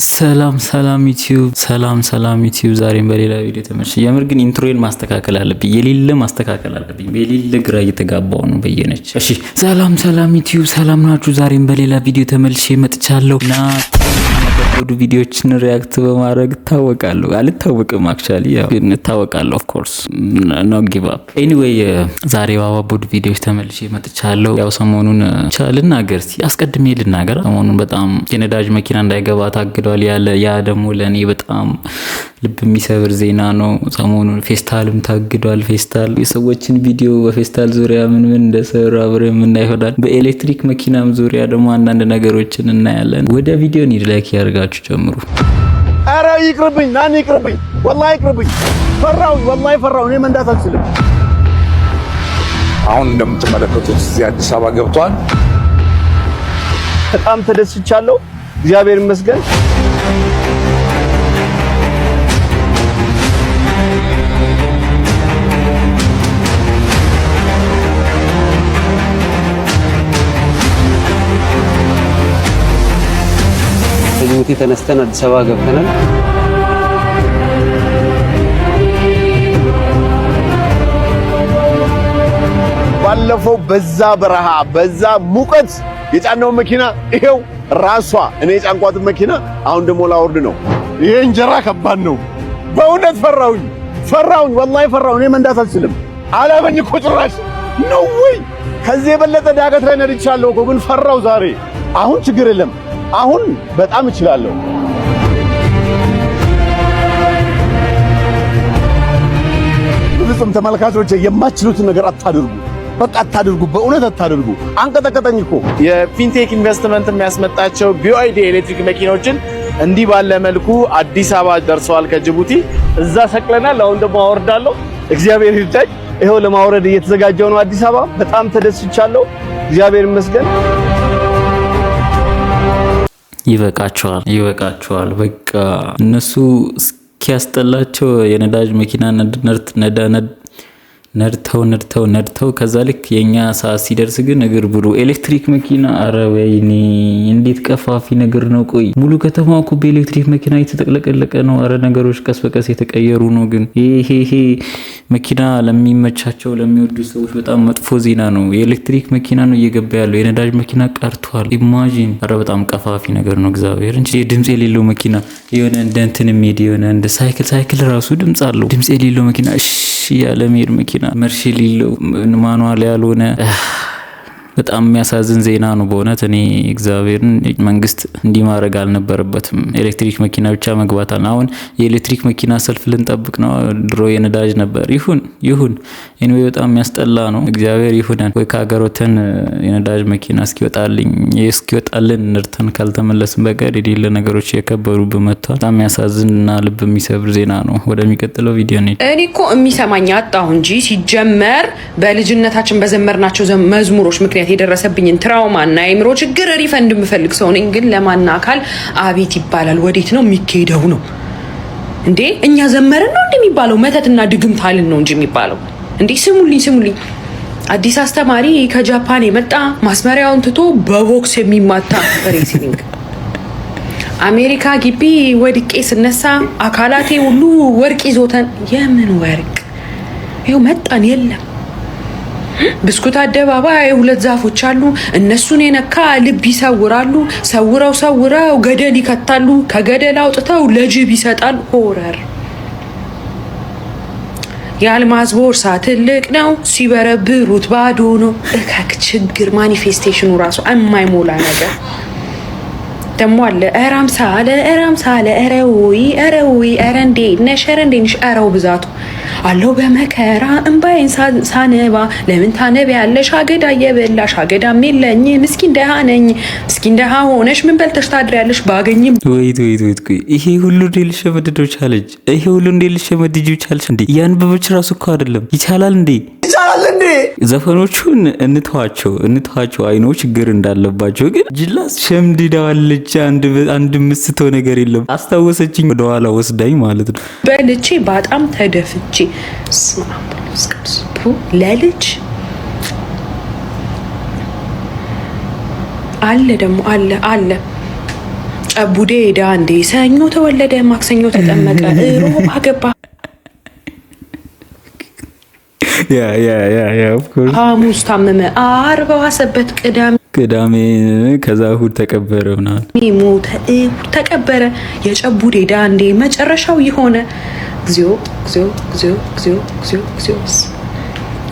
ሰላም ዩቲዩብ ዛሬም በሌላ ቪዲዮ ተመልሼ የምር ግን ኢንትሮዬን ማስተካከል አለብኝ። የሌለ ግራ እየተጋባው ነው በየነች። እሺ ሰላም ዩቲዩብ ሰላም ናችሁ? ዛሬም በሌላ ቪዲዮ ተመልሼ መጥቻለሁ እና ወዱ ቪዲዮችን ሪያክት በማድረግ ታወቃለሁ። አልታወቅም አክቹአሊ ያው ግን ታወቃለሁ ኦፍ ኮርስ ኖ ጊቭ አፕ። ኤኒዌይ ዛሬ ባባቦድ ቪዲዮች ተመልሼ መጥቻለሁ። ያው ሰሞኑን ልናገር አስቀድሜ ልናገር ሰሞኑን በጣም የነዳጅ መኪና እንዳይገባ ታግዷል ያለ ያ ደግሞ ለኔ በጣም ልብ የሚሰብር ዜና ነው። ሰሞኑን ፌስታልም ታግዷል። ፌስታል የሰዎችን ቪዲዮ በፌስታል ዙሪያ ምን እንደሰራ አብረን እናይሆናል። በኤሌክትሪክ መኪናም ዙሪያ ደግሞ አንዳንድ ነገሮችን እናያለን። ወደ ቪዲዮ እንሂድ። ላይክ ያርጋችሁ ጀምሩ። አረ ይቅርብኝ፣ ናኒ ይቅርብኝ፣ ወላሂ ይቅርብኝ። ወላሂ ፈራው። እኔ መንዳት አልችልም። አሁን እንደምትመለከቱት እዚህ አዲስ አበባ ገብቷል። በጣም ተደስቻለሁ። እግዚአብሔር ይመስገን። ከጅቡቲ ተነስተን አዲስ አበባ ገብተናል። ባለፈው በዛ በረሃ በዛ ሙቀት የጫነው መኪና ይሄው ራሷ እኔ የጫንኳትን መኪና አሁን ደግሞ ላወርድ ነው። ይሄ እንጀራ ከባድ ነው። በእውነት ፈራውኝ፣ ወላሂ ፈራው። እኔ መንዳት አልችልም። አላበኝ እኮ ጭራሽ ነው ወይ ከዚህ የበለጠ ዳገት ላይ ነድቻለሁ እኮ ግን ፈራው ዛሬ። አሁን ችግር የለም። አሁን በጣም እችላለሁ። ብዙም ተመልካቾች የማትችሉትን ነገር አታድርጉ። በቃ አታድርጉ፣ በእውነት አታድርጉ። አንቀጠቀጠኝ እኮ። የፊንቴክ ኢንቨስትመንት የሚያስመጣቸው BYD ኤሌክትሪክ መኪኖችን እንዲህ ባለ መልኩ አዲስ አበባ ደርሰዋል ከጅቡቲ። እዛ ሰቅለናል። አሁን ደግሞ አወርዳለሁ። እግዚአብሔር ይርዳኝ። ይሄው ለማውረድ እየተዘጋጀው ነው አዲስ አበባ። በጣም ተደስቻለሁ። እግዚአብሔር ይመስገን። ይበቃቸዋል። በቃ እነሱ እስኪያስጠላቸው የነዳጅ መኪና ነድተው ከዛ ልክ የኛ ሰዓት ሲደርስ ግን እግር ብሩ ኤሌክትሪክ መኪና። አረ ወይኔ እንዴት ቀፋፊ ነገር ነው። ቆይ ሙሉ ከተማው እኮ በኤሌክትሪክ መኪና እየተጠቅለቀለቀ ነው። አረ ነገሮች ቀስ በቀስ የተቀየሩ ነው። ግን ይሄ መኪና ለሚመቻቸው ለሚወዱ ሰዎች በጣም መጥፎ ዜና ነው። የኤሌክትሪክ መኪና ነው እየገባ ያለው፣ የነዳጅ መኪና ቀርቷል። ኢማጂን። አረ በጣም ቀፋፊ ነገር ነው። እግዚአብሔር እንጂ ድምጽ የሌለው መኪና የሆነ እንደ እንትን የሚሄድ የሆነ እንደ ሳይክል ራሱ ድምጽ አለው። ድምጽ የሌለው መኪና ያለ መሄድ መኪና መርሽ የሌለው ማኑዋል ያልሆነ በጣም የሚያሳዝን ዜና ነው በእውነት። እኔ እግዚአብሔርን መንግስት እንዲህ ማድረግ አልነበረበትም። ኤሌክትሪክ መኪና ብቻ መግባት አለ። አሁን የኤሌክትሪክ መኪና ሰልፍ ልንጠብቅ ነው። ድሮ የነዳጅ ነበር። ይሁን ኤኒዌይ በጣም የሚያስጠላ ነው። እግዚአብሔር ይሁነን። ወይ ከሀገር ወተን የነዳጅ መኪና እስኪወጣልን ንርተን ካልተመለስን በቀር የሌለ ነገሮች የከበሩብን መጥቷል። በጣም የሚያሳዝንና ልብ የሚሰብር ዜና ነው። ወደሚቀጥለው ቪዲዮ ነው። እኔ እኮ የሚሰማኝ አጣሁ እንጂ ሲጀመር በልጅነታችን በዘመርናቸው መዝሙሮች ምክንያት የደረሰብኝን ትራውማ እና የአእምሮ ችግር ሪፈንድ የምፈልግ ሰው ነኝ። ግን ለማና አካል አቤት ይባላል። ወዴት ነው የሚካሄደው ነው እንዴ? እኛ ዘመርን ነው እንደሚባለው መተትና ድግምት አልን ነው እንጂ የሚባለው እንዴ? ስሙልኝ። አዲስ አስተማሪ ከጃፓን የመጣ ማስመሪያውን ትቶ በቦክስ የሚማታ ሬስሊንግ አሜሪካ ግቢ ወድቄ ስነሳ አካላቴ ሁሉ ወርቅ ይዞተን። የምን ወርቅ? ይኸው መጣን። የለም ብስኩት አደባባይ ሁለት ዛፎች አሉ። እነሱን የነካ ልብ ይሰውራሉ። ሰውረው ገደል ይከታሉ። ከገደል አውጥተው ለጅብ ይሰጣሉ። ሆረር። የአልማዝ ቦርሳ ትልቅ ነው፣ ሲበረብሩት ባዶ ነው። እከክ ችግር ማኒፌስቴሽኑ ራሱ የማይሞላ ነገር ደሞ አለ። እራምሳለ እረዊ እረንዴ ነሽ እረው ብዛቱ አለው በመከራ እንባይን ሳነባ። ለምን ታነቢያለሽ? አገዳ እየበላሽ አገዳም የለኝ ምስኪን ደሃ ነኝ። ምስኪን ደሃ ሆነሽ ምን በልተሽ ታድሪያለሽ? ባገኝም ወይት ይሄ ሁሉ ልሸመድደው ቻለች። ይሄ ሁሉ ልሸመድጂው ቻለች እንዴ? ያንበበች ራሱ እኮ አይደለም። ይቻላል እንዴ? ዘፈኖቹን እንተዋቸው። አይኖ ችግር እንዳለባቸው ግን ጅላስ ሸምድዳዋለች። አንድ ምስተው ነገር የለም። አስታወሰችኝ ወደኋላ ወስዳኝ ማለት ነው። በልቼ በጣም ተደፍቼ ለልጅ አለ ደግሞ አለ ጨቡዴ ዳንዴ ሰኞ ተወለደ ማክሰኞ ተጠመቀ ሮብ አገባ of course ሐሙስ ታመመ ዓርብ ዋሰበት ቅዳሜ ከዛ እሑድ ተቀበረ ምናምን ሞተ እሑድ ተቀበረ የጨቡዴ ዳንዴ መጨረሻው የሆነ እግዚኦ እግዚኦ እግዚኦ እግዚኦ እግዚኦ እግዚኦ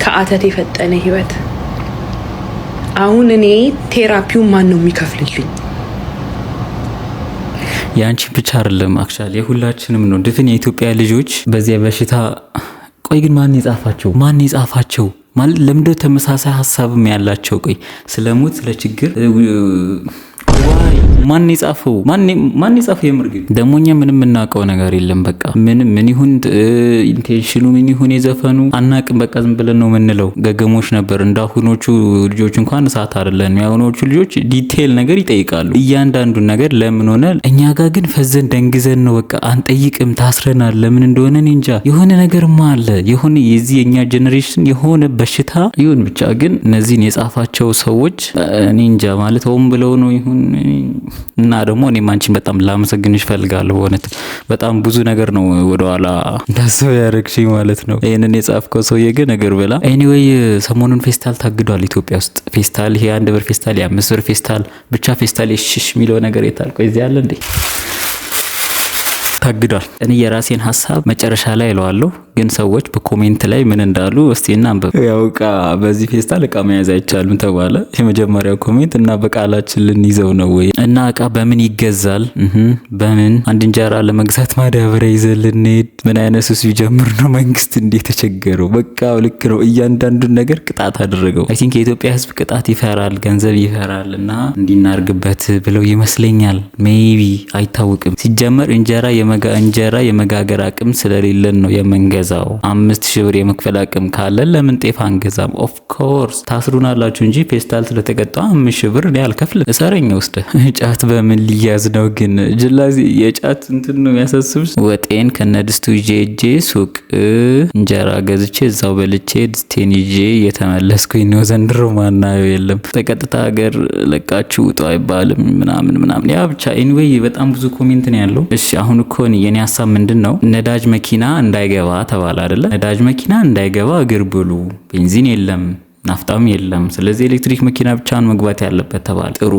ከአተት የፈጠነ ህይወት አሁን እኔ ቴራፒው ማን ነው የሚከፍልልኝ? ያንቺ ብቻ አይደለም አክቹአሊ የሁላችንም ነው ድፍን የኢትዮጵያ ልጆች በዚያ በሽታ ቆይ ግን ማን ይጻፋቸው ማለት ለምንድነው ተመሳሳይ ሐሳብም ያላቸው ቆይ ስለሞት ስለችግር ዋይ ማን ይጻፈው የምርግ ደሞኛ ምንም እናቀው ነገር የለም በቃ ምን ይሁን ኢንቴንሽኑ ምን ይሁን የዘፈኑ አናቅም በቃ ዝም ብለን ነው ምንለው ገገሞች ነበር እንዳሁኖቹ ልጆች እንኳን እሳት አይደለም ያሁኖቹ ልጆች ዲቴል ነገር ይጠይቃሉ እያንዳንዱ ነገር ለምን ሆነ እኛ ጋር ግን ፈዘን ደንግዘን ነው በቃ አንጠይቅም ታስረናል ለምን እንደሆነ እንጃ የሆነ ነገርማ አለ የሆነ የዚህ የኛ ጄነሬሽን የሆነ በሽታ ይሁን ብቻ ግን እነዚህን የጻፋቸው ሰዎች እኔ እንጃ ማለት ሆም ብለው ነው ይሁን እና ደግሞ እኔ ማንቺን በጣም ላመሰግንሽ ፈልጋለሁ በእውነት በጣም ብዙ ነገር ነው ወደኋላ እንዳሰው ያረግሽኝ ማለት ነው ይሄንን የጻፍከው ሰውዬ ግን ነገር በላ ኤኒዌይ ሰሞኑን ፌስታል ታግዷል ኢትዮጵያ ውስጥ ፌስታል ይሄ 1 ብር ፌስታል የ5 ብር ፌስታል ብቻ ፌስታል ይሽሽ ሚለው ነገር የታልቆ እዚህ ያለ እንዴ ታግዷል እኔ የራሴን ሐሳብ መጨረሻ ላይ እለዋለሁ ግን ሰዎች በኮሜንት ላይ ምን እንዳሉ እስቲ እናንበብ ያውቃ በዚህ ፌስታል እቃ መያዝ አይቻልም ተባለ የመጀመሪያው ኮሜንት እና በቃላችን ልንይዘው ነው ወይ እና እቃ በምን ይገዛል በምን አንድ እንጀራ ለመግዛት ማዳበሪያ ይዘን ልንሄድ ምን አይነት ሱስ ቢጀምር ነው መንግስት እንዴት ተቸገረው በቃ ልክ ነው እያንዳንዱን ነገር ቅጣት አደረገው አይ ቲንክ የኢትዮጵያ ህዝብ ቅጣት ይፈራል ገንዘብ ይፈራልና እንዲናርግበት ብለው ይመስለኛል ሜቢ አይታወቅም ሲጀመር እንጀራ የመጋገር አቅም ስለሌለን ነው የመንገዛው 5000 ብር የመክፈል አቅም ካለ ለምን ጤፍ አንገዛም ኦፍ ኮርስ ታስሩናላችሁ እንጂ ፌስታል ስለተቀጣው 5000 ብር እኔ አልከፍልም እሰረኝ ውስጥ ጫት በምን ሊያዝ ነው ግን ጅላዚ የጫት እንትን ነው ያሳስብሽ ወጤን ከነድስቱ ጄጄ ሱቅ እንጀራ ገዝቼ እዛው በልቼ ድስቴን ይዤ የተመለስኩኝ ነው ዘንድሮ ማናየው የለም ተቀጥታ ሀገር ለቃችሁ ውጡ አይባልም ምናምን ያ ብቻ ኤኒዌይ በጣም ብዙ ኮሜንት ነው ያለው እሺ አሁን እኮ የኔ ሐሳብ ምንድነው ነዳጅ መኪና እንዳይገባ ተባለ አይደለ ነዳጅ መኪና እንዳይገባ እግር ብሉ ቤንዚን የለም ናፍጣም የለም ስለዚህ ኤሌክትሪክ መኪና ብቻ ነው መግባት ያለበት ተባለ ጥሩ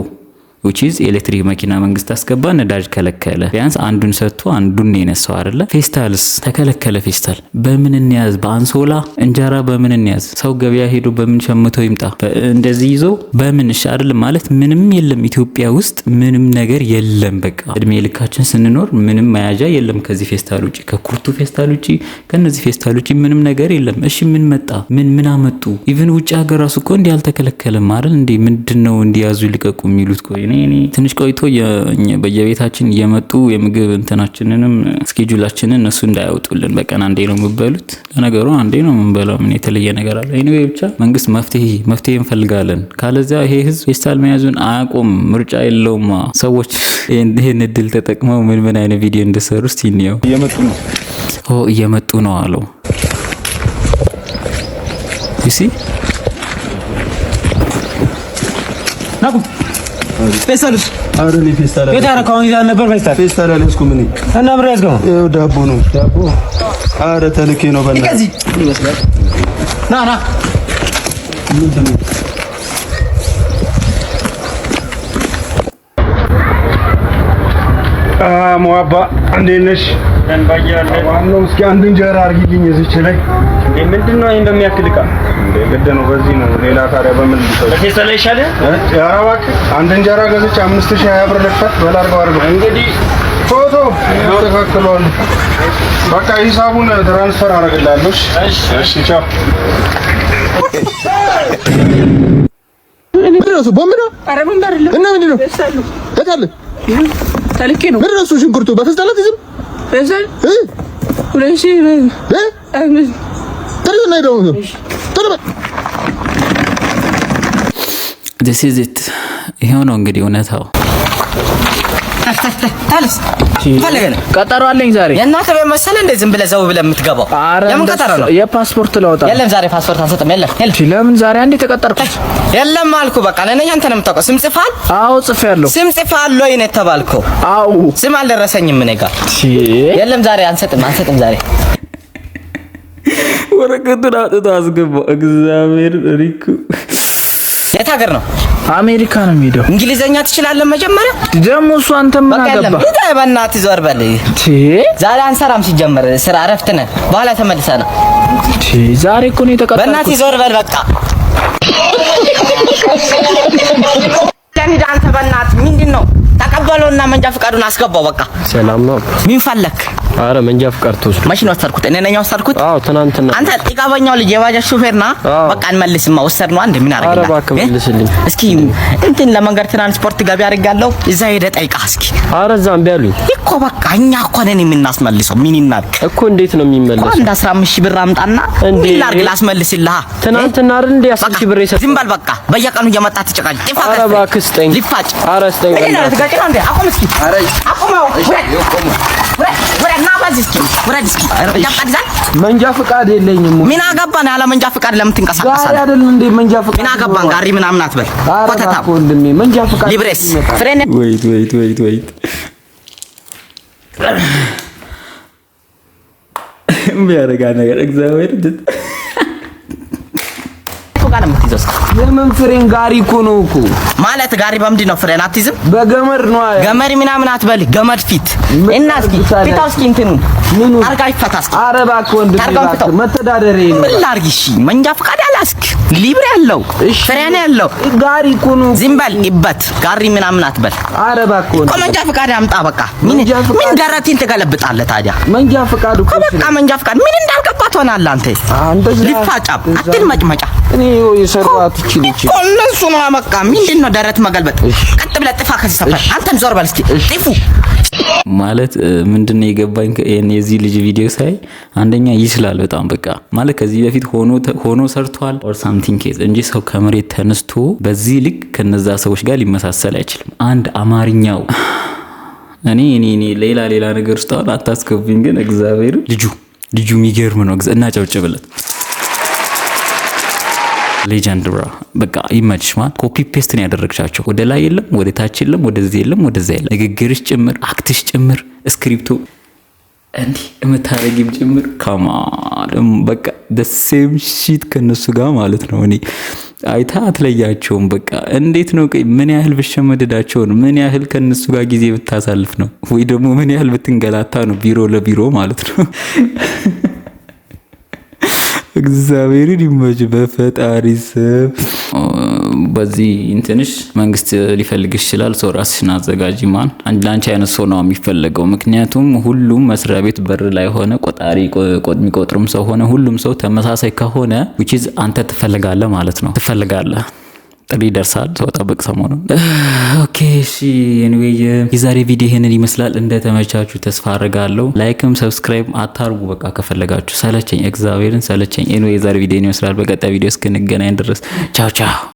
which is ኤሌክትሪክ መኪና መንግስት አስገባ ነዳጅ ከለከለ ቢያንስ አንዱን ሰጥቶ አንዱን የነሳው አይደለ ፌስታልስ ተከለከለ ፌስታል በምን እንያዝ በአንሶላ እንጀራ በምን እንያዝ ሰው ገበያ ሄዶ በምን ሸምቶ ይምጣ እንደዚህ ይዞ በምን እሺ አይደል ማለት ምንም የለም ኢትዮጵያ ውስጥ ምንም ነገር የለም በቃ እድሜ ልካችን ስንኖር ምንም መያዣ የለም ከዚህ ፌስታል ውጪ ከኩርቱ ፌስታል ውጪ ከነዚህ ፌስታል ውጪ ምንም ነገር የለም እሺ ምን መጣ ምን አመጡ ኢቭን ውጪ ሀገር ራሱ እኮ እንዲህ አልተከለከለም አይደል እንዴ ምንድነው እንዲያዙ ሊቀቁ የሚሉት ቆይ እኔ ትንሽ ቆይቶ በየቤታችን እየመጡ የምግብ እንትናችንንም ስኬጁላችንን እነሱ እንዳያወጡልን በቀን አንዴ ነው የምበሉት ለነገሩ አንዴ ነው የምንበላው ምን የተለየ ነገር አለ ኤኒዌይ ብቻ መንግስት መፍትሄ እንፈልጋለን ካለዚያ ይሄ ህዝብ ፌስታል መያዙን አያቆም ምርጫ የለውም ሰዎች ይሄን እድል ተጠቅመው ምን አይነት ቪዲዮ እንደሰሩ እስቲ እንየው እየመጡ ነው አለው እሺ ናቁ ፌስታልስ አረሊ ፌስታል የታረ ካሁን ይዛል ነበር ፌስታል አለስኩ ምን እና ብር ያዝገው ዳቦ ነው አረ ተልኬ ነው በእና ከዚህ ይመስላል ና ሙአባ እንዴት ነሽ እንባያለ ዋናው እስኪ አንድ እንጀራ አርጊልኝ እዚች ላይ ምንድነው እንደሚያክል እቃ ገደ ነው በዚህ ነው ሌላ ታዲያ በምን ልሰው ለፌስታል ይሻለ ያራባክ አንድ እንጀራ ገዝቼ 5020 ብር ልክፈት በላርገው አርገው እንግዲህ ፎቶ ተካክሏል በቃ ሂሳቡን ትራንስፈር አረጋግላለሁ እሺ ቻው ምንድነው ቦምብ ነው ኧረ ቦምብ አይደለም እና ምንድነው ተታለ ታልኬ ነው ምንድነው እሱ ሽንኩርቱ በፌስታል አትይዝም ፌስታል ሁለሺ ተሪው ነው this is it ይሄው ነው እንግዲህ እውነታው ታልስ ፈልገን ቀጠሮ አለኝ ዛሬ። የእናንተ ቤት መሰለህ እንደ ዝም ብለህ ዘው ብለህ የምትገባው? የምን ቀጠሮ ነው? የፓስፖርት ለውጣ። የለም ዛሬ ፓስፖርት አንሰጥም። የለም። ለምን ዛሬ አንዴ ተቀጠርኩ? የለም አልኩህ። በቃ ለኔ አንተ ነው የምታውቀው። ስም ጽፋል? አዎ ጽፌያለሁ። ስም ጽፋል ወይ ነው የተባልከው? አዎ። ስም አልደረሰኝም እኔ ጋር። የለም ዛሬ አንሰጥም ዛሬ። ወረቀቱን አውጥቶ አስገባው። እግዚአብሔር ሪኩ የት ሀገር ነው? አሜሪካ ነው የምሄደው። እንግሊዘኛ ትችላለህ? መጀመሪያ ደግሞ እሱ አንተ ምን አገባ? በእናትህ ዞር በል። ዛሬ አንሰራም። ሲጀመር ስራ እረፍት ነን። በኋላ ተመልሰና ዛሬ እኮ ነው የተቀጠርኩት። በእናትህ ዞር በል በቃ። አንተ በእናትህ ምንድን ነው? ተቀበለውና መንጃ ፈቃዱን አስገባው። በቃ ሰላም ነው። ምን ፈለክ? አረ መንጃ ፈቃድ ተወስዶ ማሽን ወሰድኩት። እኔ ነኝ ወሰድኩት? አዎ ትናንትና። አንተ ጥቃበኛው ልጅ የባጃጅ ሹፌር ና። በቃ እንመልስማ። ወሰድ ነው አንድ ምን አረጋግላ? አረ እባክህ መልስልኝ እስኪ። እንትን ለመንገድ ትራንስፖርት ገቢ አድርጋለሁ። እዛ ሄደህ ጠይቃህ እስኪ። አረ እዛም ቢያሉኝ እኮ በቃ እኛ እኮ ነን የምናስመልሰው። ምን ይናርክ እኮ። እንዴት ነው የሚመለሰው? አንድ 15000 ብር አምጣና ምን ላድርግ ላስመልስልህ። ትናንትና አይደል እንዴ 10000 ብር የሰጠው? ዝም በል በቃ። በየቀኑ እየመጣ ትጨቃጭ ጥፋ። አረ እባክህ ስጠኝ። ሊፋጭ። አረ ስጠኝ። እኔ ነው ትጋጭና እንዴ? አቁም እስኪ። አረ አቁመው። መንጃ ፈቃድ የለኝም። ምን አገባን? ያለ መንጃ ፈቃድ ለምን ትንቀሳቀሳለህ? ዛሬ አይደል እንዴ መንጃ ፈቃድ? ምን አገባን? ጋሪ ምናምን አትበል። ኮተታ ወንድሜ መንጃ ፈቃድ ሊብሬስ ፍሬን ወይት የሚያረጋ ነገር እግዚአብሔር ጋር የምትይዘው የምን ፍሬን? ጋሪ እኮ ነው እኮ ማለት። ጋሪ በምንድን ነው ፍሬን አትይዝም? በገመድ ነው። ገመድ ምናምን አትበል። ገመድ ፊት እና እስኪ ፊታው እስኪ እንትኑ አርጋ ይፈታ እስኪ። ኧረ እባክህ ወንድሜ እባክህ መተዳደሪያ ነው። ምን ላድርግ? እሺ መንጃ ፈቃድ ያላስክ ሊብሬ ያለው ፍሬን ያለው ጋሪ እኮ ነው። ዝም በል ይበት። ጋሪ ምናምን አትበል። ኧረ እባክህ ወንድሜ መንጃ ፈቃድ አምጣ በቃ። ምን ደረቴን ትገለብጣለህ ታዲያ? መንጃ ፈቃድ እኮ በቃ መንጃ ፈቃድ ምን እንዳልገባ ትሆናለህ አንተ። ሊፋጫም አትልመጭመጫ። እኔ የሰራሁት እቺ እነሱ ነው በቃ። ምንድን ነው ደረት መገልበጥ? ቀጥ ብለህ ጥፋ ከዚህ ሰፈር። አንተም ዞር በል እስኪ ጥፉ። ማለት ምንድነው የገባኝ የዚህ ልጅ ቪዲዮ ሳይ አንደኛ ይስላል በጣም በቃ ማለት ከዚህ በፊት ሆኖ ሰርቷል ኦር ሳምቲንግ ኬዝ እንጂ ሰው ከመሬት ተነስቶ በዚህ ልክ ከነዛ ሰዎች ጋር ሊመሳሰል አይችልም። አንድ አማርኛው እኔ ሌላ ነገር ውስጥ አታስከቡኝ። ግን እግዚአብሔር ልጁ የሚገርም ነው እና ጨብጭብለት። ሌጀንድ ብራ በቃ ይመችሽ። ማለት ኮፒ ፔስት ነው ያደረግሻቸው። ወደ ላይ የለም፣ ወደ ታች የለም፣ ወደዚህ የለም፣ ወደዛ የለም። ንግግርሽ ጭምር፣ አክትሽ ጭምር፣ ስክሪፕቱ እንዲህ የምታረጊም ጭምር ከማለም በቃ ደሴም ሺት ከነሱ ጋር ማለት ነው። እኔ አይታ አትለያቸውም። በቃ እንዴት ነው ምን ያህል ብሸመደዳቸው ነው? ምን ያህል ከነሱ ጋር ጊዜ ብታሳልፍ ነው? ወይ ደግሞ ምን ያህል ብትንገላታ ነው? ቢሮ ለቢሮ ማለት ነው። እግዚአብሔርን ይመች በፈጣሪ ስም። በዚህ እንትንሽ መንግስት ሊፈልግሽ ይችላል። ሰው ራስሽን አዘጋጂ። ማን አንቺ አይነት ሰው ነው የሚፈልገው። ምክንያቱም ሁሉም መስሪያ ቤት በር ላይ ሆነ ቆጣሪ የሚቆጥሩም ሰው ሆነ ሁሉም ሰው ተመሳሳይ ከሆነ which is አንተ ትፈልጋለህ ማለት ነው። ትፈልጋለህ ጥሪ ደርሳል። ሰው ጠብቅ ሰሞኑን። ኦኬ እሺ። ኤኒዌይ የዛሬ ቪዲዮ ይሄንን ይመስላል። እንደተመቻችሁ ተስፋ አደርጋለሁ። ላይክም ሰብስክራይብ አታርጉ። በቃ ከፈለጋችሁ ሰለቸኝ፣ እግዚአብሔርን ሰለቸኝ። ኤኒዌይ የዛሬ ቪዲዮ ይመስላል። በቀጣይ ቪዲዮ እስክንገናኝ ድረስ ቻው ቻው።